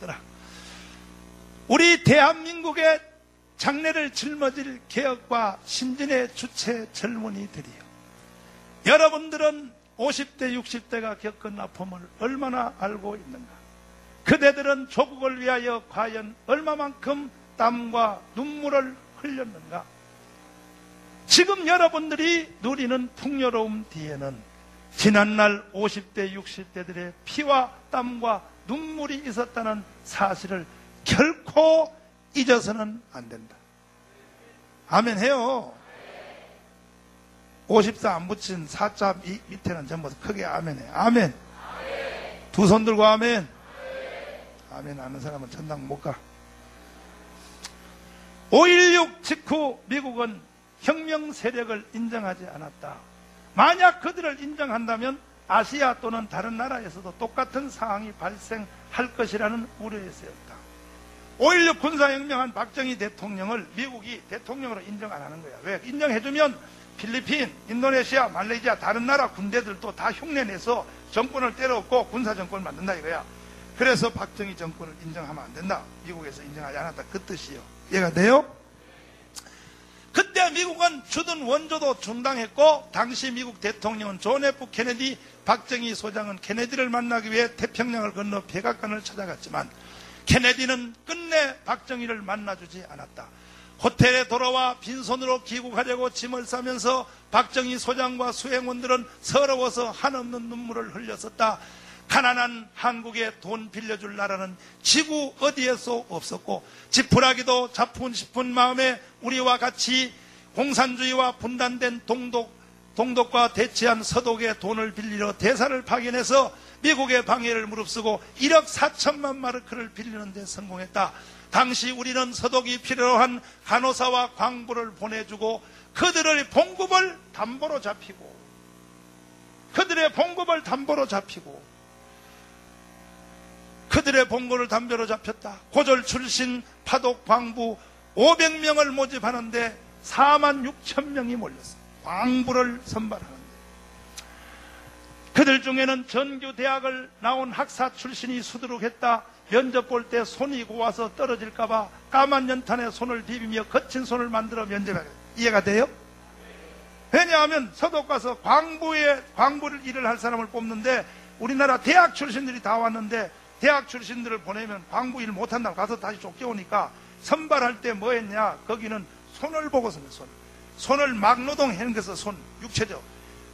있었더라. 우리 대한민국의 장래를 짊어질 개혁과 신진의 주체 젊은이들이요, 여러분들은 50대 60대가 겪은 아픔을 얼마나 알고 있는가? 그대들은 조국을 위하여 과연 얼마만큼 땀과 눈물을 흘렸는가? 지금 여러분들이 누리는 풍요로움 뒤에는 지난날 50대 60대들의 피와 땀과 눈물이 있었다는 사실을 결코 잊어서는 안 된다. 아멘 해요. 54 안 붙인 4자 밑에는 전부 크게 아멘 해. 아멘. 두 손 들고 아멘. 아멘 하는 사람은 천당 못 가. 5.16 직후 미국은 혁명 세력을 인정하지 않았다. 만약 그들을 인정한다면 아시아 또는 다른 나라에서도 똑같은 상황이 발생할 것이라는 우려에서였다. 5.16 군사혁명한 박정희 대통령을 미국이 대통령으로 인정 안 하는 거야. 왜? 인정해주면 필리핀, 인도네시아, 말레이시아 다른 나라 군대들도 다 흉내내서 정권을 때려엎고 군사정권을 만든다 이거야. 그래서 박정희 정권을 인정하면 안 된다. 미국에서 인정하지 않았다. 그 뜻이요. 이해가 돼요? 그때 미국은 주둔 원조도 중단했고 당시 미국 대통령은 존 F 케네디, 박정희 소장은 케네디를 만나기 위해 태평양을 건너 백악관을 찾아갔지만 케네디는 끝내 박정희를 만나주지 않았다. 호텔에 돌아와 빈손으로 귀국하려고 짐을 싸면서 박정희 소장과 수행원들은 서러워서 한없는 눈물을 흘렸었다. 가난한 한국에 돈 빌려줄 나라는 지구 어디에서 없었고 지푸라기도 잡고 싶은 마음에 우리와 같이 공산주의와 분단된 동독과 대치한 서독에 돈을 빌리러 대사를 파견해서 미국의 방해를 무릅쓰고 1억 4천만 마르크를 빌리는 데 성공했다. 당시 우리는 서독이 필요로 한 간호사와 광부를 보내주고 그들의 봉급을 담보로 잡히고 그들의 봉급을 담보로 잡혔다. 고졸 출신 파독 광부 500명을 모집하는데 4만 6천 명이 몰렸어. 광부를 선발하는데 그들 중에는 전교 대학을 나온 학사 출신이 수두룩했다. 면접 볼 때 손이 고와서 떨어질까봐 까만 연탄에 손을 비비며 거친 손을 만들어 면접하게. 이해가 돼요? 왜냐하면 서독 가서 광부를 일을 할 사람을 뽑는데 우리나라 대학 출신들이 다 왔는데 대학 출신들을 보내면 광부 일 못한다고 가서 다시 쫓겨오니까 선발할 때 뭐 했냐? 거기는 손을 보고서 손을 막노동하는 것은 손, 육체죠.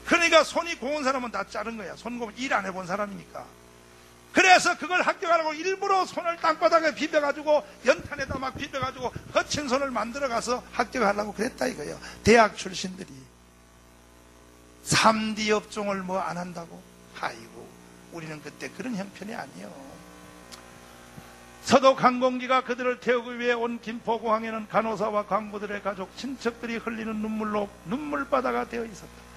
그러니까 손이 고운 사람은 다 자른 거야. 손 고운 일 안 해본 사람이니까. 그래서 그걸 합격하라고 일부러 손을 땅바닥에 비벼가지고 연탄에다 막 비벼가지고 거친 손을 만들어가서 합격하려고 그랬다 이거예요. 대학 출신들이 3D 업종을 뭐 안 한다고? 아이고 우리는 그때 그런 형편이 아니에요. 서독 항공기가 그들을 태우기 위해 온 김포공항에는 간호사와 광부들의 가족, 친척들이 흘리는 눈물로 눈물바다가 되어 있었다.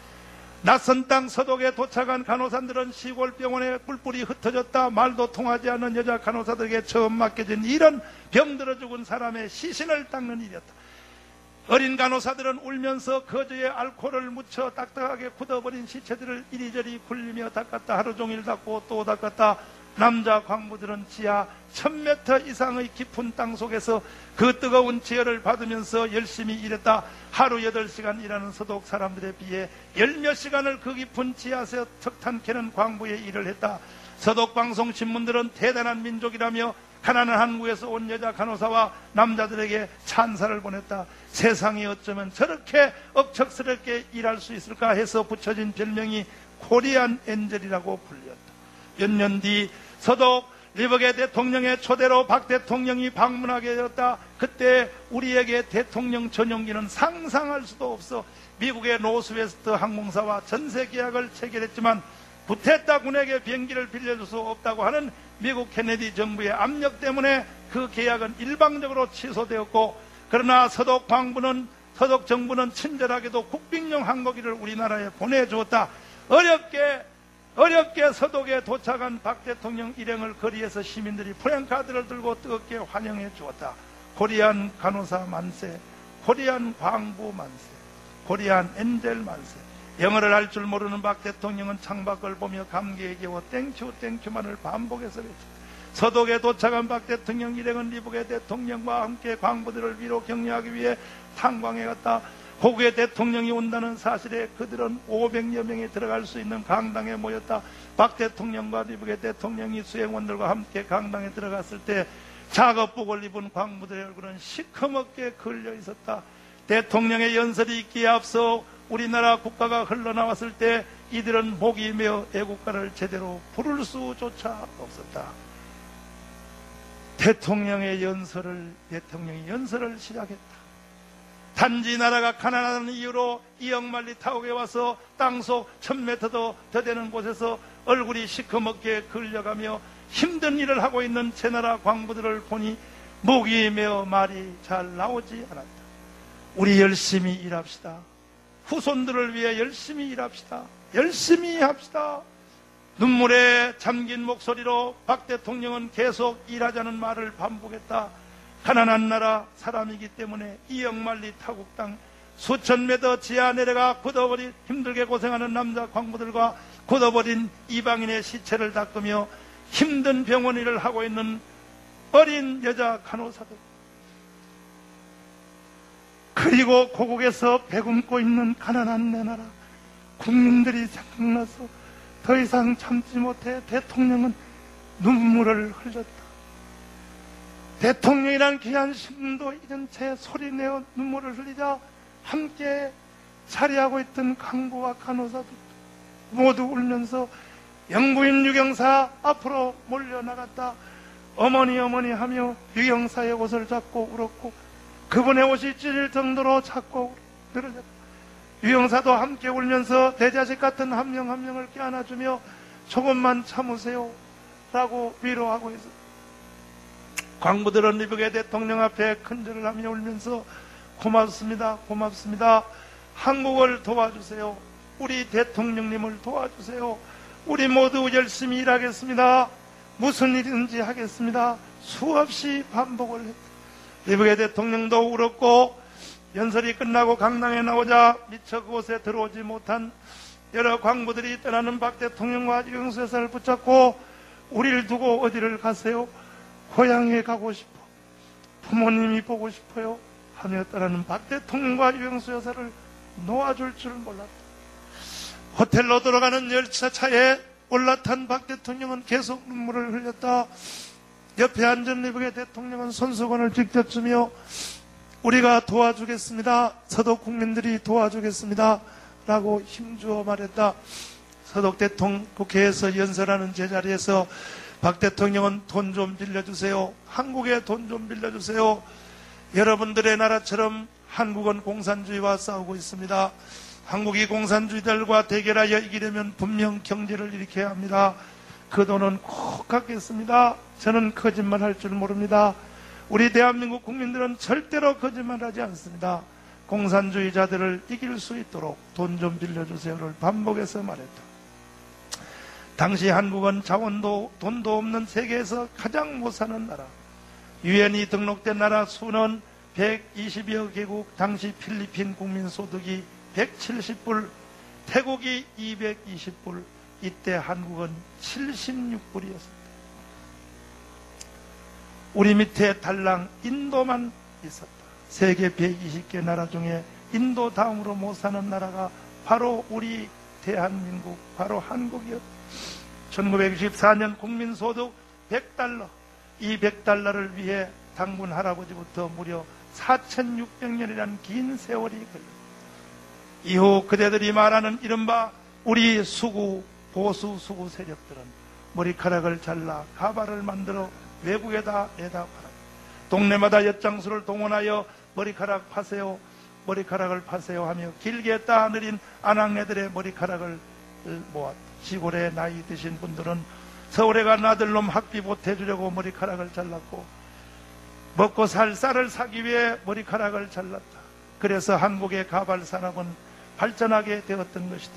낯선 땅 서독에 도착한 간호사들은 시골 병원에 뿔뿔이 흩어졌다. 말도 통하지 않는 여자 간호사들에게 처음 맡겨진 일은 병들어 죽은 사람의 시신을 닦는 일이었다. 어린 간호사들은 울면서 거즈에 알코올을 묻혀 딱딱하게 굳어버린 시체들을 이리저리 굴리며 닦았다. 하루 종일 닦고 또 닦았다. 남자 광부들은 지하 1000m 이상의 깊은 땅 속에서 그 뜨거운 지혈을 받으면서 열심히 일했다. 하루 8시간 일하는 서독 사람들에 비해 10몇 시간을 그 깊은 지하에서 석탄 캐는 광부의 일을 했다. 서독 방송 신문들은 대단한 민족이라며 가난한 한국에서 온 여자 간호사와 남자들에게 찬사를 보냈다. 세상이 어쩌면 저렇게 억척스럽게 일할 수 있을까 해서 붙여진 별명이 코리안 엔젤이라고 불렸다. 몇 년 뒤 서독 리버게 대통령의 초대로 박 대통령이 방문하게 되었다. 그때 우리에게 대통령 전용기는 상상할 수도 없어 미국의 노스웨스트 항공사와 전세 계약을 체결했지만 부테타 군에게 비행기를 빌려줄 수 없다고 하는 미국 케네디 정부의 압력 때문에 그 계약은 일방적으로 취소되었고, 그러나 서독 정부는 친절하게도 국빈용 항공기를 우리나라에 보내주었다. 어렵게 서독에 도착한 박 대통령 일행을 거리에서 시민들이 프랭카드를 들고 뜨겁게 환영해 주었다. 코리안 간호사 만세, 코리안 광부 만세, 코리안 엔젤 만세. 영어를 할 줄 모르는 박 대통령은 창밖을 보며 감기에 겨워 땡큐 땡큐만을 반복해서 외쳤다. 서독에 도착한 박 대통령 일행은 리북의 대통령과 함께 광부들을 위로 격려하기 위해 탄광에 갔다. 호국의 대통령이 온다는 사실에 그들은 500여 명이 들어갈 수 있는 강당에 모였다. 박 대통령과 리북의 대통령이 수행원들과 함께 강당에 들어갔을 때 작업복을 입은 광부들의 얼굴은 시커멓게 걸려 있었다. 대통령의 연설이 있기에 앞서 우리나라 국가가 흘러나왔을 때 이들은 목이 메어 애국가를 제대로 부를 수조차 없었다. 대통령이 연설을 시작했다. 단지 나라가 가난하다는 이유로 이영만리 타국에 와서 땅속 1000m도 더 되는 곳에서 얼굴이 시커멓게 걸려가며 힘든 일을 하고 있는 제 나라 광부들을 보니 목이 메어 말이 잘 나오지 않았다. 우리 열심히 일합시다. 후손들을 위해 열심히 일합시다. 열심히 합시다. 눈물에 잠긴 목소리로 박 대통령은 계속 일하자는 말을 반복했다. 가난한 나라 사람이기 때문에 이영만리 타국 땅 수천 메터 지하 내려가 굳어버린 힘들게 고생하는 남자 광부들과 굳어버린 이방인의 시체를 닦으며 힘든 병원 일을 하고 있는 어린 여자 간호사들, 그리고 고국에서 배굶고 있는 가난한 내 나라 국민들이 생각나서 더 이상 참지 못해 대통령은 눈물을 흘렸다. 대통령이란 귀한 신분도 잃은 채 소리내어 눈물을 흘리자 함께 자리하고 있던 간부와 간호사들 모두 울면서 영부인 유경사 앞으로 몰려나갔다. 어머니 어머니 하며 유경사의 옷을 잡고 울었고 그분의 옷이 찢을 정도로 작고 늘어졌다. 유경사도 함께 울면서 내 자식 같은 한 명 한 명을 껴안아주며 조금만 참으세요 라고 위로하고 있었다. 광부들은 리북의 대통령 앞에 큰절을 하며 울면서 고맙습니다. 고맙습니다. 한국을 도와주세요. 우리 대통령님을 도와주세요. 우리 모두 열심히 일하겠습니다. 무슨 일인지 하겠습니다. 수없이 반복을 했다. 리북의 대통령도 울었고 연설이 끝나고 강당에 나오자 미처 그곳에 들어오지 못한 여러 광부들이 떠나는 박 대통령과 유경수 여사를 붙잡고 우리를 두고 어디를 가세요? 고향에 가고 싶어. 부모님이 보고 싶어요. 하며 떠나는 박 대통령과 유경수 여사를 놓아줄 줄 몰랐다. 호텔로 돌아가는 열차차에 올라탄 박 대통령은 계속 눈물을 흘렸다. 옆에 앉은 리북의 대통령은 손수건을 직접 주며 우리가 도와주겠습니다. 서독 국민들이 도와주겠습니다. 라고 힘주어 말했다. 서독 대통령 국회에서 연설하는 제자리에서 박 대통령은 돈 좀 빌려주세요. 한국에 돈 좀 빌려주세요. 여러분들의 나라처럼 한국은 공산주의와 싸우고 있습니다. 한국이 공산주의들과 대결하여 이기려면 분명 경제를 일으켜야 합니다. 그 돈은 꼭 갚겠습니다. 저는 거짓말할 줄 모릅니다. 우리 대한민국 국민들은 절대로 거짓말하지 않습니다. 공산주의자들을 이길 수 있도록 돈 좀 빌려주세요를 반복해서 말했다. 당시 한국은 자원도 돈도 없는 세계에서 가장 못 사는 나라, 유엔이 등록된 나라 수는 120여 개국, 당시 필리핀 국민 소득이 170불, 태국이 220불, 이때 한국은 76불이었습니다. 우리 밑에 달랑 인도만 있었다. 세계 120개 나라 중에 인도 다음으로 못 사는 나라가 바로 우리 대한민국, 바로 한국이었다. 1964년 국민소득 100달러, 이 100달러를 위해 당군 할아버지부터 무려 4600년이라는 긴 세월이 걸렸다. 이후 그대들이 말하는 이른바 우리 수구, 보수 수구 세력들은 머리카락을 잘라 가발을 만들어 외국에다 내다 팔았다. 동네마다 엿장수를 동원하여 머리카락 파세요, 머리카락을 파세요 하며 길게 따느린 아낙네들의 머리카락을 모았다. 시골에 나이 드신 분들은 서울에 간 아들놈 학비 보태주려고 머리카락을 잘랐고 먹고 살 쌀을 사기 위해 머리카락을 잘랐다. 그래서 한국의 가발 산업은 발전하게 되었던 것이다.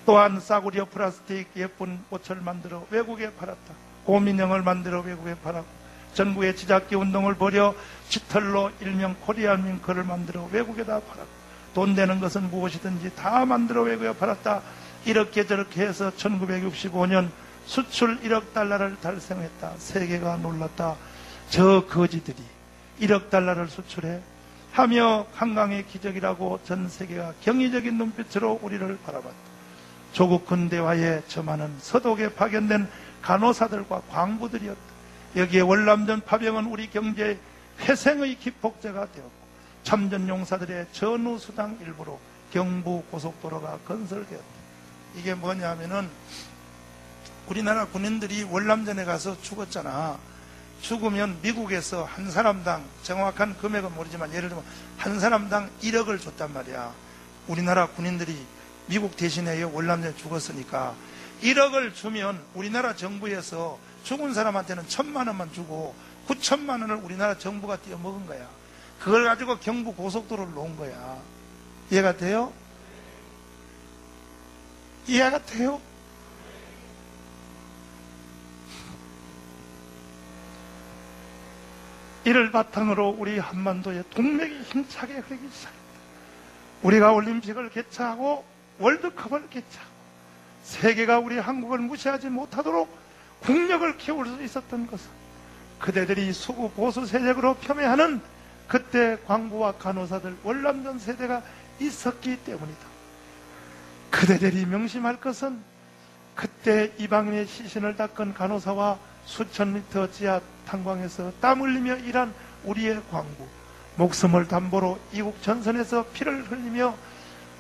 또한 싸구려 플라스틱 예쁜 옷을 만들어 외국에 팔았다. 곰인형을 만들어 외국에 팔았고 전국의 지잡기 운동을 벌여 깃털로 일명 코리안 윙크를 만들어 외국에다 팔았고 돈 되는 것은 무엇이든지 다 만들어 외국에 팔았다. 이렇게 저렇게 해서 1965년 수출 1억 달러를 달성했다. 세계가 놀랐다. 저 거지들이 1억 달러를 수출해 하며 한강의 기적이라고 전 세계가 경이적인 눈빛으로 우리를 바라봤다. 조국 근대화에 점하는 서독에 파견된 간호사들과 광부들이었다. 여기에 월남전 파병은 우리 경제의 회생의 기폭제가 되었고 참전용사들의 전우수당 일부로 경부 고속도로가 건설되었다. 이게 뭐냐면은 우리나라 군인들이 월남전에 가서 죽었잖아. 죽으면 미국에서 한 사람당, 정확한 금액은 모르지만 예를 들면 한 사람당 1억을 줬단 말이야. 우리나라 군인들이 미국 대신에 월남전에 죽었으니까 1억을 주면 우리나라 정부에서 죽은 사람한테는 1,000만 원만 주고 9천만 원을 우리나라 정부가 떼어먹은 거야. 그걸 가지고 경부 고속도로를 놓은 거야. 이해가 돼요? 이해가 돼요? 이를 바탕으로 우리 한반도의 동맥이 힘차게 흐르기 시작했다. 우리가 올림픽을 개최하고 월드컵을 개최하고 세계가 우리 한국을 무시하지 못하도록 국력을 키울 수 있었던 것은 그대들이 수구 보수 세력으로 폄훼하는 그때 광부와 간호사들 월남전 세대가 있었기 때문이다. 그대들이 명심할 것은 그때 이방인의 시신을 닦은 간호사와 수천 리터 지하 탄광에서 땀 흘리며 일한 우리의 광부, 목숨을 담보로 이국 전선에서 피를 흘리며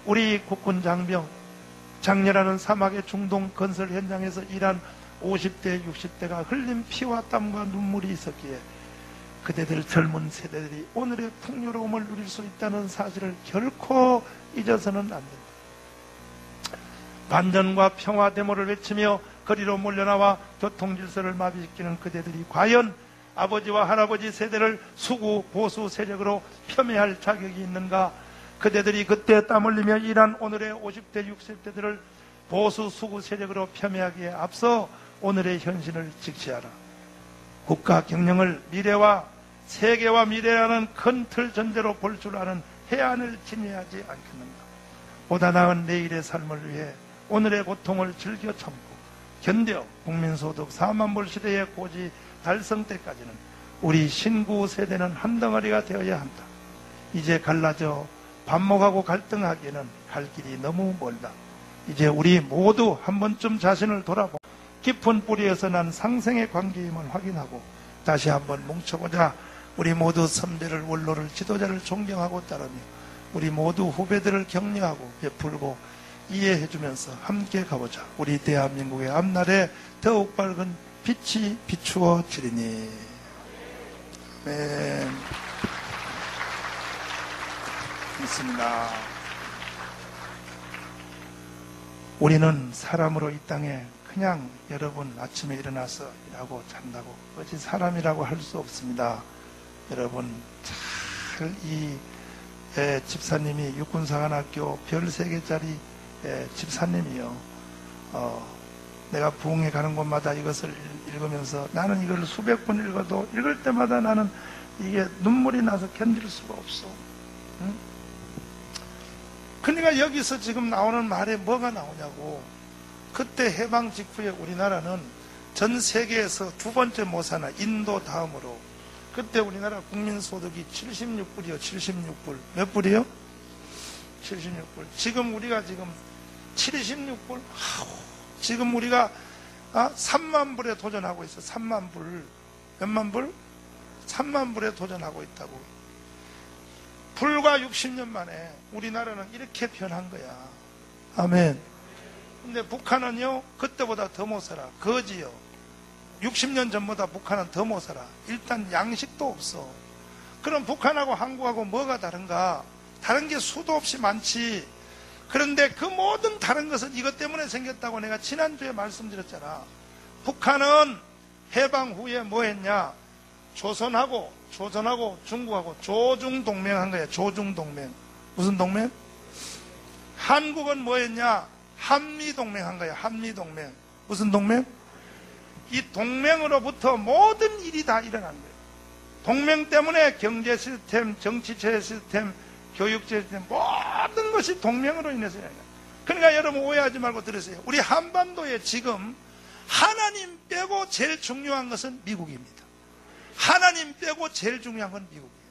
우리 국군 장병, 장렬하는 사막의 중동 건설 현장에서 일한 50대, 60대가 흘린 피와 땀과 눈물이 있었기에 그대들 젊은 세대들이 오늘의 풍요로움을 누릴 수 있다는 사실을 결코 잊어서는 안 된다. 반전과 평화 데모를 외치며 거리로 몰려나와 교통질서를 마비시키는 그대들이 과연 아버지와 할아버지 세대를 수구 보수 세력으로 폄훼할 자격이 있는가? 그대들이 그때 땀 흘리며 일한 오늘의 50대 60대들을 보수 수구 세력으로 폄훼하기에 앞서 오늘의 현실을 직시하라. 국가 경영을 미래와 세계와 미래라는 큰 틀 전제로 볼 줄 아는 해안을 지녀야지 않겠는가? 보다 나은 내일의 삶을 위해 오늘의 고통을 즐겨 참고 견뎌 국민소득 4만 불 시대의 고지 달성 때까지는 우리 신구 세대는 한 덩어리가 되어야 한다. 이제 갈라져 반목하고 갈등하기에는 갈 길이 너무 멀다. 이제 우리 모두 한 번쯤 자신을 돌아보고 깊은 뿌리에서 난 상생의 관계임을 확인하고 다시 한번 뭉쳐보자. 우리 모두 선배를 원로를 지도자를 존경하고 따르며 우리 모두 후배들을 격려하고 베풀고 이해해주면서 함께 가보자. 우리 대한민국의 앞날에 더욱 밝은 빛이 비추어지리니. 네. 있습니다. 우리는 사람으로 이 땅에 그냥 여러분 아침에 일어나서 일하고 잔다고 어찌 사람이라고 할 수 없습니다. 여러분 잘 이 집사님이 육군사관학교 별 3개짜리 집사님이요. 내가 부흥회 가는 곳마다 이것을 읽으면서 나는 이걸 수백 번 읽어도 읽을 때마다 나는 이게 눈물이 나서 견딜 수가 없어. 응? 그러니까 여기서 지금 나오는 말에 뭐가 나오냐고. 그때 해방 직후에 우리나라는 전 세계에서 2번째 못 사나 인도 다음으로 그때 우리나라 국민소득이 76불이요. 76불. 몇 불이요? 76불. 지금 우리가 지금 76불? 지금 우리가 3만 불에 도전하고 있어. 3만 불. 몇만 불? 3만 불에 도전하고 있다고. 불과 60년 만에 우리나라는 이렇게 변한 거야. 아멘. 근데 북한은요, 그때보다 더 못 살아. 거지요. 60년 전보다 북한은 더 못 살아. 일단 양식도 없어. 그럼 북한하고 한국하고 뭐가 다른가? 다른 게 수도 없이 많지. 그런데 그 모든 다른 것은 이것 때문에 생겼다고 내가 지난주에 말씀드렸잖아. 북한은 해방 후에 뭐 했냐? 조선하고 중국하고 조중동맹 한 거야. 조중동맹. 무슨 동맹? 한국은 뭐 했냐? 한미동맹 한 거야. 한미동맹. 무슨 동맹? 이 동맹으로부터 모든 일이 다 일어난 거예요. 동맹 때문에 경제 시스템, 정치체 시스템, 교육제 시스템 모든 것이 동맹으로 인해서 일어난 거예요. 그러니까 여러분 오해하지 말고 들으세요. 우리 한반도에 지금 하나님 빼고 제일 중요한 것은 미국입니다. 하나님 빼고 제일 중요한 건 미국이에요.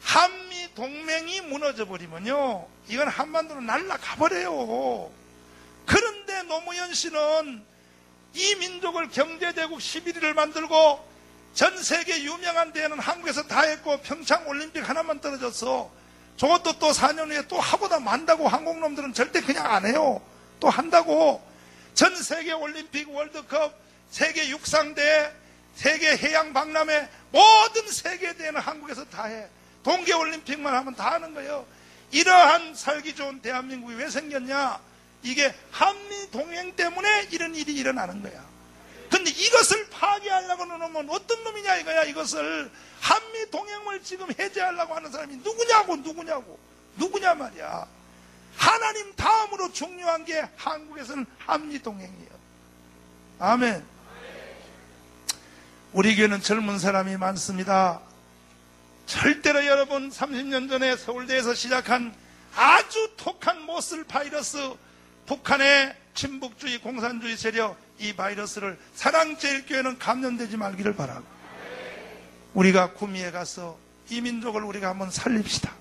한미 동맹이 무너져 버리면요, 이건 한반도로 날아가 버려요. 그런데 노무현 씨는 이 민족을 경제대국 11위를 만들고 전 세계 유명한 데에는 한국에서 다 했고 평창 올림픽 하나만 떨어졌어. 저것도 또 4년 후에 또 하보다 만다고. 한국 놈들은 절대 그냥 안 해요. 또 한다고. 전 세계 올림픽, 월드컵, 세계 육상대회, 세계 해양 박람회, 모든 세계대회는 한국에서 다 해. 동계올림픽만 하면 다 하는 거예요. 이러한 살기 좋은 대한민국이 왜 생겼냐? 이게 한미 동맹 때문에 이런 일이 일어나는 거야. 근데 이것을 파괴하려고 하면 어떤 놈이냐 이거야. 이것을 한미 동맹을 지금 해제하려고 하는 사람이 누구냐 말이야. 하나님 다음으로 중요한 게 한국에서는 한미 동맹이에요. 아멘. 우리 교회는 젊은 사람이 많습니다. 절대로 여러분 30년 전에 서울대에서 시작한 아주 독한 모슬 바이러스, 북한의 친북주의 공산주의 세력, 이 바이러스를 사랑제일교회는 감염되지 말기를 바라고, 우리가 구미에 가서 이 민족을 우리가 한번 살립시다.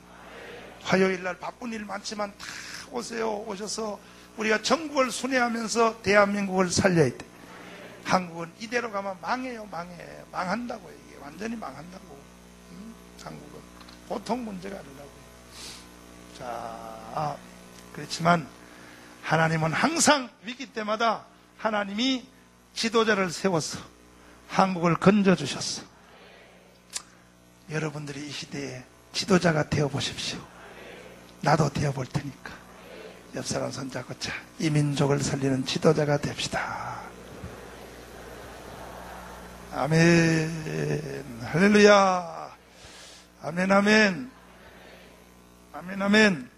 화요일날 바쁜 일 많지만 다 오세요. 오셔서 우리가 전국을 순회하면서 대한민국을 살려야 돼. 한국은 이대로 가면 망해요. 망한다고요. 이게 완전히 망한다고. 한국은 보통 문제가 아니라고. 자, 그렇지만 하나님은 항상 위기 때마다 하나님이 지도자를 세워서 한국을 건져주셨어. 여러분들이 이 시대에 지도자가 되어보십시오. 나도 되어볼 테니까 옆 사람 손잡고, 자, 이 민족을 살리는 지도자가 됩시다. 아멘. 할렐루야. 아멘, 아멘. 아멘, 아멘.